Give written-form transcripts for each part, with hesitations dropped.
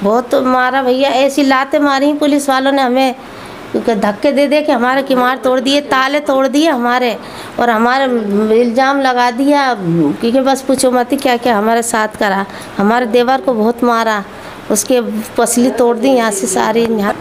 बहुत मारा भैया, ऐसी लातें मारी पुलिस वालों ने हमें, धक्के दे दे के हमारे किवाड़ तोड़ दिए, ताले तोड़ दिए हमारे, और हमारे इल्ज़ाम लगा दिया क्योंकि बस पूछो मत क्या क्या हमारे साथ करा। हमारे देवर को बहुत मारा, उसके पसली तोड़ दी यहाँ से सारी। यहाँ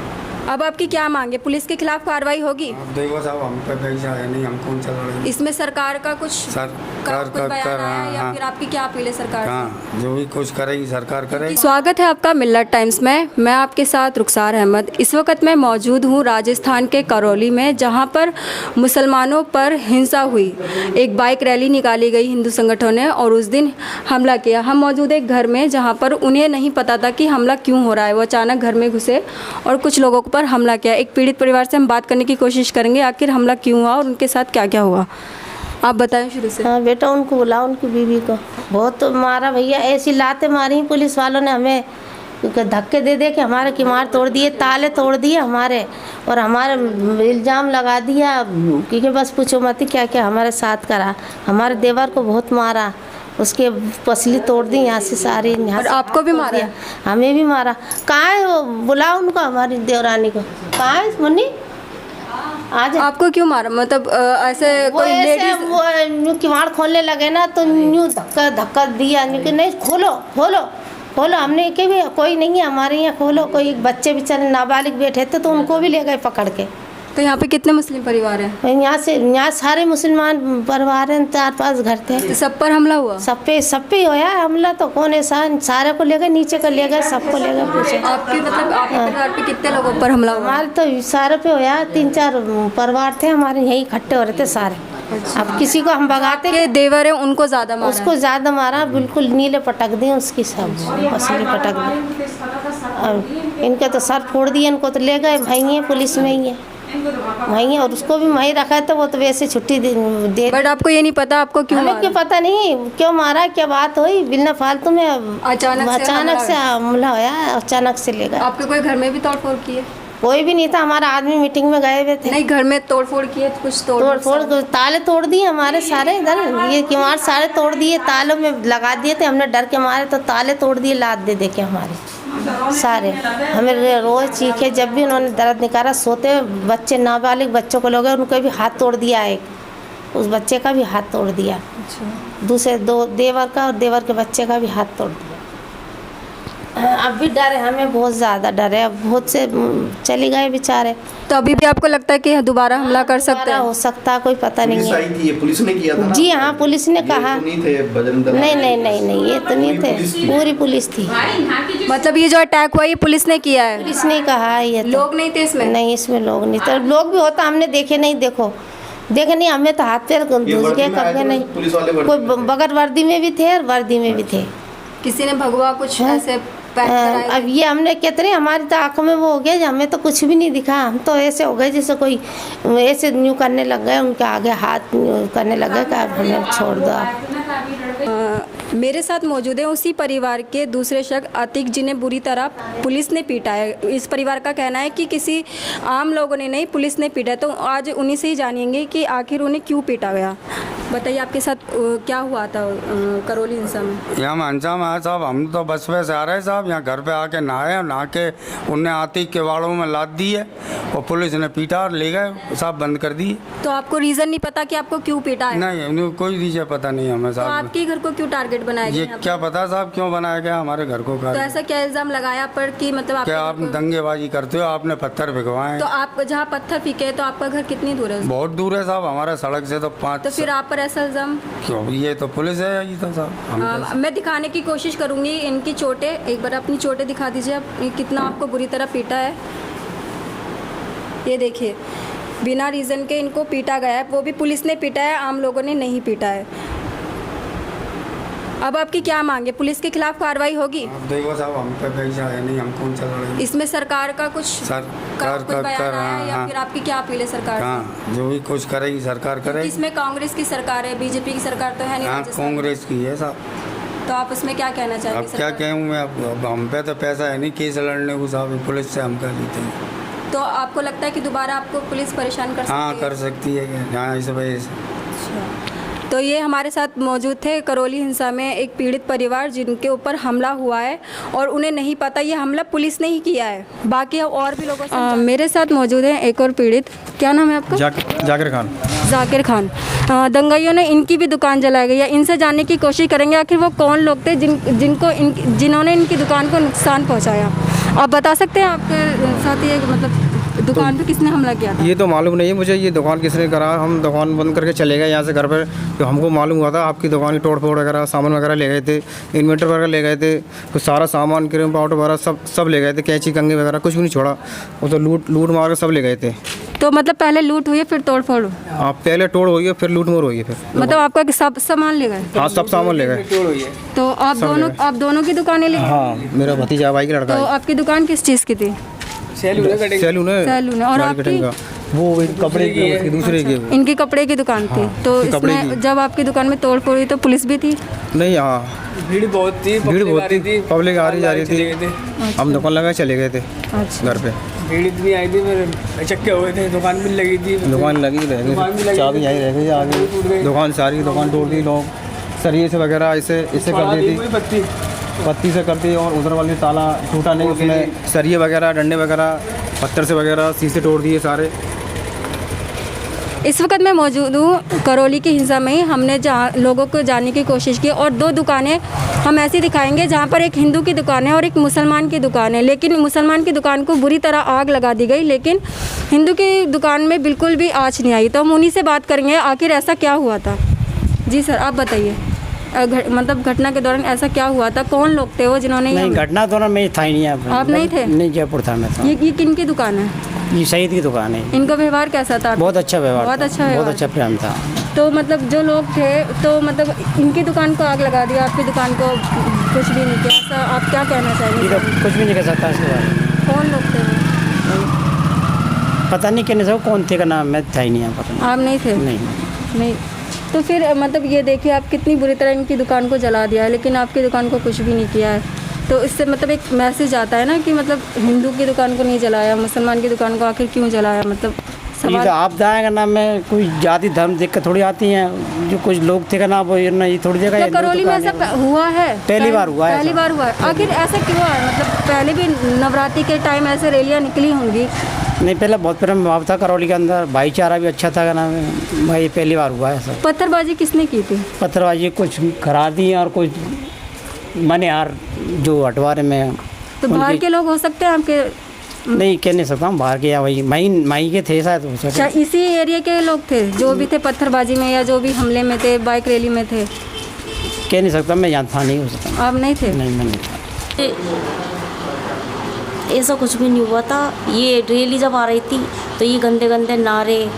अब आपकी क्या मांग है? पुलिस के खिलाफ कार्रवाई होगी? देखो साहब, हम पे पैसा है नहीं, हम कौन चल रहे हैं। इसमें सरकार का कुछ सरकार कुछ बयान आया है या हाँ, फिर आपकी क्या अपील है सरकार से? हाँ, जो भी कुछ करेगी सरकार करेगी। स्वागत है आपका मिल्लत टाइम्स में। मैं आपके साथ रुखसार अहमद। इस वक्त मैं मौजूद हूँ राजस्थान के करौली में, जहाँ पर मुसलमानों पर हिंसा हुई। एक बाइक रैली निकाली गई हिंदू संगठनों ने और उस दिन हमला किया। हम मौजूद एक घर में जहाँ पर उन्हें नहीं पता था कि हमला क्यों हो रहा है। वो अचानक घर में घुसे और कुछ लोगों पर हमला किया। एक पीड़ित परिवार से हम बात करने की कोशिश करेंगे, आखिर हमला क्यों हुआ और उनके साथ क्या क्या हुआ। आप बताएं शुरू से। हाँ बेटा, उनको बुलाओ, उनकी बीवी को। बहुत मारा भैया, ऐसी लातें मारी पुलिस वालों ने हमें, धक्के दे दे के हमारे किवाड़ तोड़ दिए, ताले तोड़ दिए हमारे, और हमारे इल्ज़ाम लगा दिया क्योंकि बस पूछो मत क्या क्या हमारे साथ करा। हमारे देवर को बहुत मारा, उसके पसली तोड़ दी यहाँ से सारी। यहाँ और आपको भी मारा? हमें भी मारा। कहाँ है वो? बुलाओ उनको, हमारी देवरानी को। कहाँ है मुन्नी? आज आपको क्यों मारा? मतलब ऐसे कोई लेडीज? वो किवाड़ खोलने लगे ना तो यूँ धक्का धक्का दिया कि नहीं खोलो खोलो खोलो। हमने के भी कोई नहीं है हमारे यहाँ, खोलो। कोई बच्चे बेचारे नाबालिग बैठे थे तो उनको भी ले गए पकड़ के। तो यहाँ पे कितने मुस्लिम परिवार हैं? यहाँ सारे मुसलमान परिवार हैं, 4-5 घर थे। तो सब पर हमला हुआ? सब पे होया हमला। तो कौन ऐसा? सारे को ले गए, नीचे को ले गए, सबको ले गए पूछे। आपके मतलब आपके परिवार पे कितने लोगों पर हमला हुआ? हमारे तो सारे पे होया, 3-4 परिवार थे हमारे, यही इकट्ठे हो रहे थे सारे। अब किसी को हम भगाते के देवर है उनको ज़्यादा मारा? उसको ज़्यादा मारा, बिल्कुल नीले पटक दिए उसकी, सब असली पटक दिए। और इनके तो सर फोड़ दिए, इनको तो ले गए वहीं पुलिस में ही है वहीं, और उसको भी वहीं रखा है। तो वो तो वैसे छुट्टी दे। बट आपको ये नहीं पता आपको क्यों हमें मारा? क्यों पता नहीं क्यों मारा, क्या बात हुई, बिना फालतू में अचानक से हमला होया, अचानक से ले गए। आपके कोई घर में भी तोड़ फोड़ की है? कोई भी नहीं था, हमारा आदमी मीटिंग में गए हुए थे। नहीं, घर में तोड़ फोड़ की है? कुछ तोड़ फोड़ ताले तोड़ दिए हमारे सारे, इधर ये किवाड़ सारे तोड़ दिए, तालों में लगा दिए थे। हमने डर के मारे तो ताले तोड़ दिए, लात दे दे के हमारे सारे। हमें रोज चीखे, जब भी उन्होंने दर्द निकाला, सोते बच्चे नाबालिग बच्चों को लोग उनको भी हाथ तोड़ दिया, एक उस बच्चे का भी हाथ तोड़ दिया। दूसरे 2 देवर का और देवर के बच्चे का भी हाथ तोड़ दिया। अब भी डर है हमें, बहुत ज़्यादा डर है। अब बहुत से चले गए बेचारे। तो अभी भी आपको लगता है कि दोबारा हमला कर सकते हैं? हो सकता, कोई पता नहीं है। पुलिस आई थी, पुलिस ने किया था ना? जी हाँ, पुलिस ने कहा। नहीं थे बजरंग दल? नहीं, ये तो नहीं थे, पूरी पुलिस थी। मतलब ये जो अटैक हुआ ये पुलिस ने किया है? पुलिस ने कहा। ये तो लोग नहीं थे इसमें? नहीं, इसमें लोग नहीं थे। लोग भी होता हमने देखे नहीं, देखे नहीं, हमें तो हाथ पैर धुस गए कभी नहीं। कोई बगैर वर्दी में भी थे और वर्दी में भी थे। किसी ने भगवा कुछ ऐसे अब ये हमने कितने, हमारी तो आँखों में वो हो गया, हमें तो कुछ भी नहीं दिखा। हम तो ऐसे हो गए जैसे कोई ऐसे न्यू करने लग गए, उनके आगे हाथ करने लग गए कि अब हमें छोड़ दो आप। मेरे साथ मौजूद है उसी परिवार के दूसरे शख्स अतीक, जिन्हें बुरी तरह पुलिस ने पीटा है। इस परिवार का कहना है कि किसी आम लोगों ने नहीं, पुलिस ने पीटा। तो आज उन्हीं से ही जानेंगे कि आखिर उन्हें क्यों पीटा गया। बताइए आपके साथ क्या हुआ था करौली हिंसा में? यहाँ हिंसा में आए साहब, हम तो बस पे से आ रहे साहब, यहाँ घर पे आके नहा के उनने आतिक के वाड़ों में लाद दी है और पुलिस ने पीटा और ले गए साहब, बंद कर दिए। तो आपको रीज़न नहीं पता कि आपको क्यों पीटा है? नहीं, कोई रीजन पता नहीं हमें साहब। तो आपके घर को क्यों टारगेट बनाया गया? ये क्या पता साहब क्यों बनाया गया हमारे घर को? तो ऐसा क्या इल्ज़ाम लगाया पर कि मतलब क्या आप दंगेबाजी करते हो, आपने पत्थर भिगवाए? तो आप जहाँ पत्थर फेंके तो आपका घर कितनी दूर है? बहुत दूर है साहब, हमारा सड़क से तो 5। तो फिर आप पर ऐसा इल्ज़ाम क्यों? ये तो पुलिस है ये तो साहब। मैं दिखाने की कोशिश करूंगी इनकी चोटें। एक बार अपनी चोटें दिखा दीजिए आप, कितना आपको बुरी तरह पीटा है। ये देखिए, बिना रीज़न के इनको पीटा गया है, वो भी पुलिस ने पीटा है, आम लोगों ने नहीं पीटा है। अब आपकी क्या मांग है? पुलिस के खिलाफ कार्रवाई होगी? देखो साहब, हम पे पैसा है नहीं, हम कौन चल रहे हैं। इसमें सरकार का कुछ बयान आया है या फिर आपकी क्या अपील है सरकार से? हाँ, जो भी कुछ करेगी सरकार करेगी। इसमें कांग्रेस की सरकार है, बीजेपी की सरकार तो है नहीं। हाँ, कांग्रेस की है साहब। तो आप उसमें क्या कहना चाहेंगे? अब क्या कहूँ मैं, अब हम पे तो पैसा है नहीं केस लड़ने को साहब, पुलिस से हम कर लेते हैं। तो आपको लगता है कि दोबारा आपको पुलिस परेशान कर सकती है? हाँ, कर सकती है। हाँ, इस वजह से। तो ये हमारे साथ मौजूद थे करौली हिंसा में एक पीड़ित परिवार जिनके ऊपर हमला हुआ है और उन्हें नहीं पता ये हमला पुलिस ने ही किया है। बाकी और भी लोगों से मेरे साथ मौजूद हैं एक और पीड़ित। क्या नाम है आपका? जाकिर खान। जाकिर खान। दंगाइयों ने इनकी भी दुकान जलाई गई है। इनसे जानने की कोशिश करेंगे आखिर वो कौन लोग थे जिन्होंने इनकी दुकान को नुकसान पहुंचाया। आप बता सकते हैं आपके साथ ये मतलब दुकान पे किसने हमला किया था? ये तो मालूम नहीं है मुझे, ये दुकान किसने करा। हम दुकान बंद करके चले गए यहाँ से घर पर, तो हमको मालूम हुआ था आपकी दुकान की तोड़ फोड़ वगैरह सामान वगैरह ले गए थे, इन्वर्टर वगैरह ले गए थे, तो सारा सामान क्रीम पाउडर वगैरह सब ले गए थे, कैंची कंघी वगैरह कुछ भी नहीं छोड़ा। वो तो लूट मार के सब ले गए थे। तो मतलब पहले लूट हुई है फिर तोड़ फोड़? आप पहले तोड़ हुई है फिर लूट मोड़ हुई है फिर। मतलब आपका सब सामान ले गए? हाँ सब सामान ले गए। तो आप दोनों की दुकानें ले? हाँ मेरा भतीजा भाई का लड़का। तो आपकी दुकान किस चीज़ की थी? सैलून है। और आपकी? वो कपड़े की दूसरे की। इनकी कपड़े की दुकान थी। तो इसमें जब आपकी दुकान में तोड़ फोड़ हुई तो पुलिस भी थी? नहीं, हाँ भीड़ बहुत थी, पब्लिक आ रही जा रही थी। हम दुकान लगा चले गए थे घर पे। भीड़ इतनी आई थी, मेरे चक्के हुए थे, दुकान भी लगी थी। दुकान लगी रह गई, चाबी यहीं रह गई आगे। दुकान सारी दुकान तोड़ दी लोग, सरिये से वगैरह ऐसे कर दी थी, पत्ती से कर दी। और उधर वाली ताला टूटा नहीं, उसमें सरिये वगैरह डंडे वगैरह पत्थर से वगैरह शीशे तोड़ दिए सारे। इस वक्त मैं मौजूद हूँ करौली की हिंसा में ही। हमने जहाँ लोगों को जानने की कोशिश की और दो दुकानें हम ऐसी दिखाएंगे जहाँ पर एक हिंदू की दुकान है और एक मुसलमान की दुकान है। लेकिन मुसलमान की दुकान को बुरी तरह आग लगा दी गई, लेकिन हिंदू की दुकान में बिल्कुल भी आँच नहीं आई। तो हम उन्हीं से बात करेंगे आखिर ऐसा क्या हुआ था। जी सर, आप बताइए, मतलब घटना के दौरान ऐसा क्या हुआ था? कौन लोग थे वो जिन्होंने? नहीं, घटना दौरान मैं था ही नहीं। आप नहीं थे? नहीं, जयपुर था मैं। ये किन की दुकान है? ये शहीद की दुकान है। इनका व्यवहार कैसा था? बहुत अच्छा व्यवहार, बहुत अच्छा व्यवहार, बहुत अच्छा प्रेम था। तो मतलब जो लोग थे तो मतलब इनकी दुकान को आग लगा दिया, आपकी दुकान को कुछ भी नहीं किया, ऐसा आप क्या कहना चाहेंगे? कुछ भी नहीं कह सकता इसके बारे में। कौन लोग थे वो? पता नहीं कहने से कौन थे का नाम, मैं था ही नहीं। पता नहीं। आप नहीं थे? नहीं। तो फिर मतलब ये देखिए आप कितनी बुरी तरह इनकी दुकान को जला दिया है, लेकिन आपकी दुकान को कुछ भी नहीं किया है। तो इससे मतलब एक मैसेज आता है ना कि मतलब हिंदू की दुकान को नहीं जलाया, मुसलमान की दुकान को आखिर क्यों जलाया? मतलब ये तो आप दाएगा ना, मैं कोई जाति धर्म देख कर थोड़ी आती हैं। जो कुछ लोग थे का ना वो ये थोड़ी जगह। तो करौली में ऐसा हुआ है? पहली बार हुआ है। पहली बार हुआ है। आखिर ऐसा क्यों है? मतलब पहले भी नवरात्रि के टाइम ऐसे रैलियाँ निकली होंगी। नहीं, पहले बहुत प्रेम भाव था करौली के अंदर, भाईचारा भी अच्छा था का नाम है भाई। पहली बार हुआ है सर। पत्थरबाजी किसने की थी? पत्थरबाजी कुछ करा दी और कुछ मैंने यार जो अटवारे में। तो बाहर के लोग हो सकते हैं आपके? नहीं, कह नहीं सकता हूँ बाहर के या वही माई के थे शायद। अच्छा, इसी एरिया के लोग थे जो भी थे पत्थरबाजी में या जो भी हमले में थे, बाइक रैली में थे? कह नहीं सकता, मैं यहाँ था नहीं हो सकता। आप नहीं थे? नहीं, मैं नहीं था। ऐसा कुछ भी नहीं हुआ था। ये रैली जब आ रही थी तो ये गंदे गंदे नारे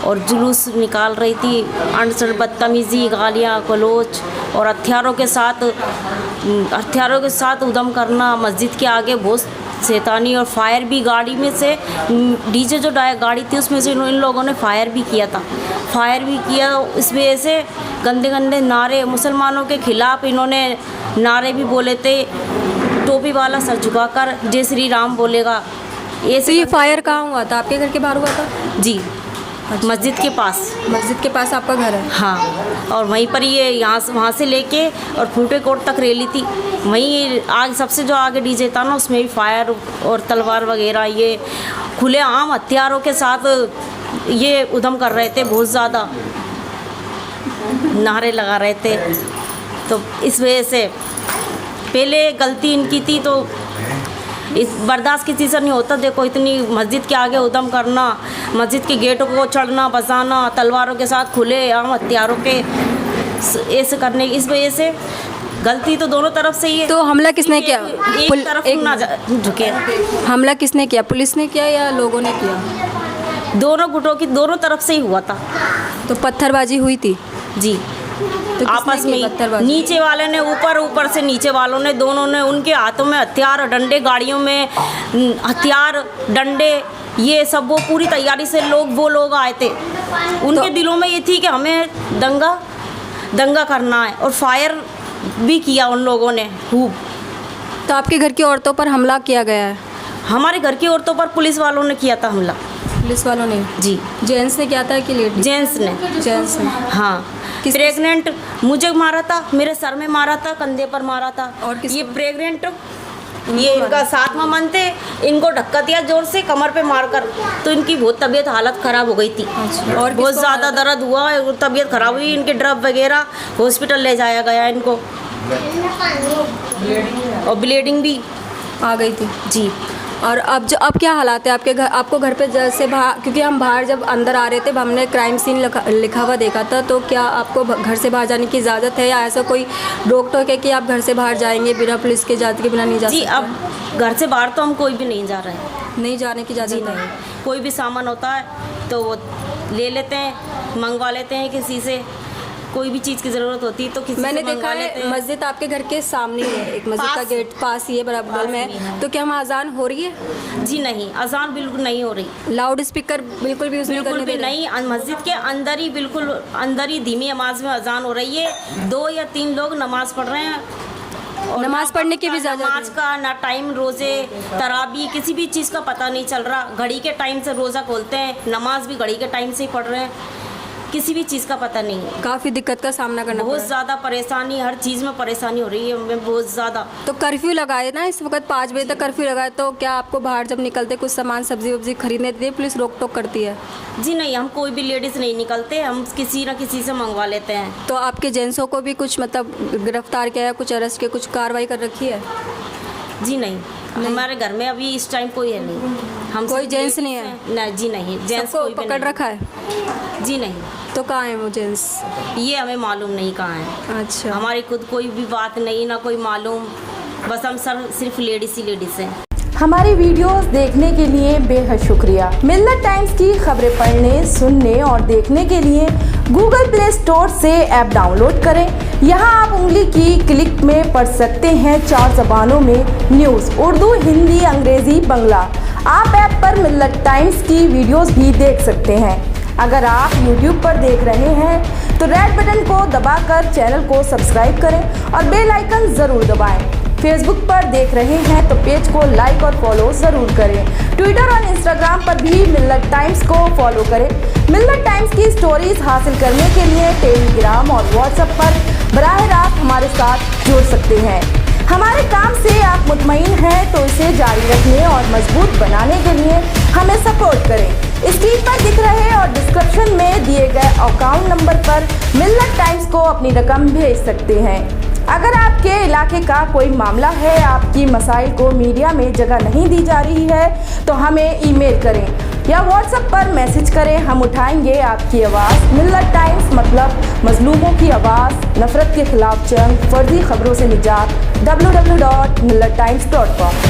और जुलूस निकाल रही थी, अनसर बदतमीज़ी, गालियाँ गलौज और हथियारों के साथ उधम करना। मस्जिद के आगे बहुत शैतानी और फायर भी गाड़ी में से, डीजे जो गाड़ी थी उसमें से इन लोगों ने फायर भी किया। इस वजह से गंदे गंदे नारे मुसलमानों के खिलाफ इन्होंने नारे भी बोले थे। टोपी वाला सर झुकाकर जय श्री राम बोलेगा। तो ये फायर कहाँ हुआ था? आपके घर के बाहर हुआ था? जी, मस्जिद के पास। मस्जिद के पास आपका घर है? हाँ, और वहीं पर ये वहाँ से लेके और फूटे कोट तक रैली थी। वहीं आगे सबसे जो आगे डीजे था ना उसमें भी फायर और तलवार वगैरह ये खुले आम हथियारों के साथ ये उधम कर रहे थे, बहुत ज़्यादा नारे लगा रहे थे। तो इस वजह से पहले गलती इनकी थी तो इस बर्दाश्त किसी से नहीं होता। देखो इतनी मस्जिद के आगे उधम करना, मस्जिद के गेटों को चढ़ना बसाना, तलवारों के साथ खुले आम हथियारों के ऐसे करने, इस वजह से गलती तो दोनों तरफ से ही है। तो हमला किसने किया? एक तरफ ना झुके। हमला किसने किया? पुलिस ने किया या लोगों ने किया? दोनों गुटों की दोनों तरफ से ही हुआ था। तो पत्थरबाजी हुई थी? जी, तो आपस में नीचे वाले ने ऊपर से नीचे वालों ने, दोनों ने, उनके हाथों में हथियार डंडे, गाड़ियों में हथियार डंडे, ये सब वो पूरी तैयारी से वो लोग आए थे। उनके दिलों में ये थी कि हमें दंगा करना है और फायर भी किया उन लोगों ने खूब। तो आपके घर की औरतों पर हमला किया गया है? हमारे घर की औरतों पर पुलिस वालों ने किया था हमला। पुलिस वालों ने? जी। जेंट्स ने किया था कि लेडीज? जेंट्स ने। जेंट्स ने। हाँ, प्रेग्नेंट मुझे मारा था, मेरे सर में मारा था, कंधे पर मारा था। और ये प्रेग्नेंट, ये इनका 7वां मंथ है, इनको धक्का दिया जोर से कमर पे मारकर, तो इनकी बहुत तबीयत हालत ख़राब हो गई थी। और बहुत ज़्यादा दर्द हुआ, तबीयत ख़राब हुई, इनके ड्रप वगैरह हॉस्पिटल ले जाया गया इनको, और ब्लीडिंग भी आ गई थी जी। और अब क्या हालात है आपके घर? आपको घर पे जैसे बाहर, क्योंकि हम बाहर जब अंदर आ रहे थे हमने क्राइम सीन लिखा हुआ देखा था, तो क्या आपको घर से बाहर जाने की इजाज़त है या ऐसा कोई रोक टोक है कि आप घर से बाहर जाएंगे बिना पुलिस के इजाज़त के बिना नहीं जा सकते? जी, अब घर से बाहर तो हम कोई भी नहीं जा रहे हैं। नहीं जाने की इजाज़त नहीं, कोई भी सामान होता है तो वो ले लेते हैं, मंगवा लेते हैं किसी से, कोई भी चीज़ की ज़रूरत होती है तो किसी मैंने से देखा मंगवा लेते है हैं। मस्जिद आपके घर के सामने ही है, एक मस्जिद का गेट पास ही है, बराबर में है, तो क्या वहाँ अजान हो रही है? जी नहीं, अजान बिल्कुल नहीं हो रही, लाउड स्पीकर बिल्कुल भी उसमें बिल्कुल भी नहीं। मस्जिद के अंदर ही, बिल्कुल अंदर ही धीमी आवाज़ में अजान हो रही है। 2 या 3 लोग नमाज़ पढ़ रहे हैं, और नमाज पढ़ने की भी इजाज़त नमाज नहीं। का ना टाइम, रोज़े तराबी किसी भी चीज़ का पता नहीं चल रहा। घड़ी के टाइम से रोज़ा खोलते हैं, नमाज भी घड़ी के टाइम से ही पढ़ रहे हैं, किसी भी चीज़ का पता नहीं है। काफ़ी दिक्कत का सामना करना बहुत पड़ रहा ज़्यादा परेशानी, हर चीज़ में परेशानी हो रही है हमें बहुत ज़्यादा। है। तो कर्फ्यू लगाए ना इस वक्त 5 बजे तक कर्फ्यू लगाए, तो क्या आपको बाहर जब निकलते कुछ सामान सब्जी वब्जी खरीदने देते पुलिस रोक टोक करती है? जी नहीं, हम कोई भी लेडीज़ नहीं निकलते, हम किसी न किसी से मंगवा लेते हैं। तो आपके जेंट्सों को भी कुछ मतलब गिरफ्तार किया है, कुछ अरेस्ट किया, कुछ कार्रवाई कर रखी है? जी नहीं, हमारे घर में अभी इस टाइम कोई है नहीं। हम कोई सिर्फ जेंट्स ladies नहीं है? हैं। नहीं जी नहीं, जेंट्स सबको कोई भी पकड़ नहीं। रखा है? जी नहीं, तो कहाँ है वो जेंट्स? ये हमें मालूम नहीं कहाँ है। अच्छा। हमारी खुद कोई भी बात नहीं, ना कोई मालूम, बस हम सिर्फ लेडीज़ ही लेडीज़ हैं। हमारी वीडियोस देखने के लिए बेहद शुक्रिया। मिल्लत टाइम्स की खबरें पढ़ने, सुनने और देखने के लिए गूगल प्ले स्टोर से ऐप डाउनलोड करें। यहाँ आप उंगली की क्लिक में पढ़ सकते हैं 4 ज़बानों में न्यूज़, उर्दू, हिंदी, अंग्रेज़ी, बांग्ला। आप ऐप पर मिल्लत टाइम्स की वीडियोस भी देख सकते हैं। अगर आप YouTube पर देख रहे हैं तो रेड बटन को दबाकर चैनल को सब्सक्राइब करें और बेल आइकन ज़रूर दबाएं। फेसबुक पर देख रहे हैं तो पेज को लाइक और फॉलो ज़रूर करें। ट्विटर और इंस्टाग्राम पर भी मिल्लत टाइम्स को फॉलो करें। मिल्लत टाइम्स की स्टोरीज हासिल करने के लिए टेलीग्राम और व्हाट्सएप पर बराह रास्त हमारे साथ जुड़ सकते हैं। हमारे काम से आप मुतमईन हैं तो इसे जारी रखने और मजबूत बनाने के लिए हमें सपोर्ट करें। स्क्रीन पर दिख रहे और डिस्क्रिप्शन में दिए गए अकाउंट नंबर पर मिल्लत टाइम्स को अपनी रकम भेज सकते हैं। अगर आपके इलाके का कोई मामला है, आपकी मसाइल को मीडिया में जगह नहीं दी जा रही है, तो हमें ईमेल करें या व्हाट्सएप पर मैसेज करें, हम उठाएंगे आपकी आवाज़। मिल्लत टाइम्स मतलब मजलूमों की आवाज़, नफरत के खिलाफ जंग, फर्जी खबरों से निजात। www.millattimes.com